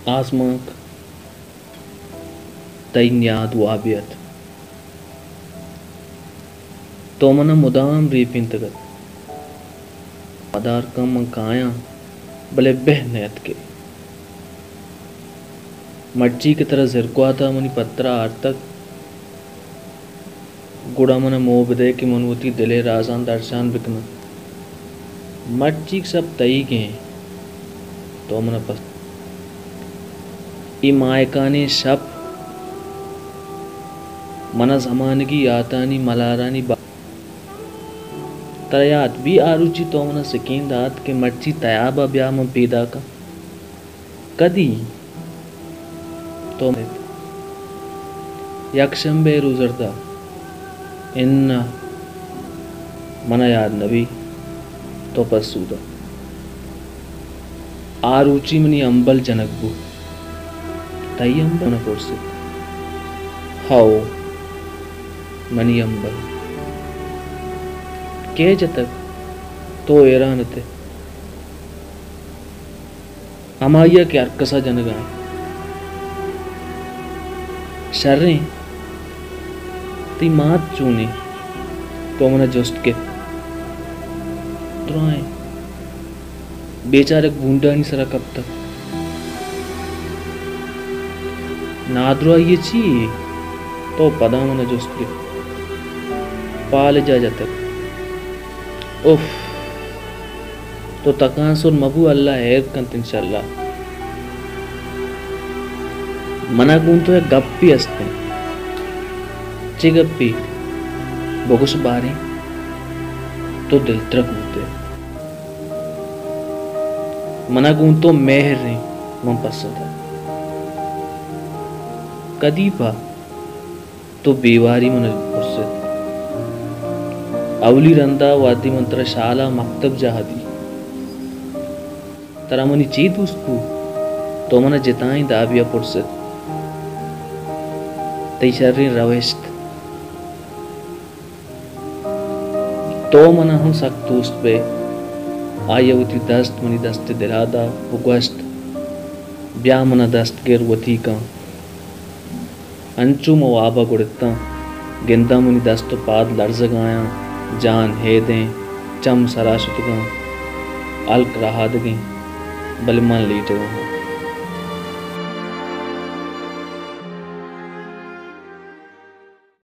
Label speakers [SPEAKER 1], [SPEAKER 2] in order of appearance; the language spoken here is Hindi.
[SPEAKER 1] आसमाक तईन याद वाबियत तो मन मुदाम रीपिन तगत मदार कम काया भले बहनत के मर्ची की तरह जिरक्वाता मनी पत्रा आर्तक गुड़ा मन मोह बदे की मनवती दिले राजान दर्शान बिकन मर्ची सब तई गए तो मन पस ई मायकाने शब मन जमान की आतानी मलारानी तरयात भी आरुचि तो मन सिकीन दात के मर्ची तयाबा ब्याह में पैदा का कदी तो यक्षम बेरुजरदा इन्ना मना याद नबी तो पसूदा आरुचि मनी अंबल जनकबू तई अंबल न कोर्से हाओ मनी अंबल के जतक तो एरान ते अमाया के अर्कसा जनगा शर्रे ती मात चूने तो मना जोस्ट के द्रोए बेचारे बूंदा नहीं सरा कब तक नाद्रो ये ची तो पदा मना जोस्ट के पाल जा जतक उफ तो तकासुर मबू अल्लाह है कंत इंशाल्लाह मना गुण तो है गप्पी अस्ते ची गप्पी बगुस बारे तो दिल तरक होते मना गुण तो मेहर रहे मन पसंद है कदीपा तो बेवारी मन पुरसे अवली रंदा वादी मंत्र शाला मक्तब जहादी तरा मनी चीत उसको तो मना जिताई दाबिया पुरसे तई शर्री रवेश्त तो मना हम सख्त दोस्त पे आयवती दस्त मनी दस्त दिलादा उगस्त ब्या मना दस्त गिर वती का अंचु मवाबा गुड़ता गिंदा मनी दस्त पाद लर्ज गाया जान हे दें चम सराशुतगा अलक राहत गई बलमन लीट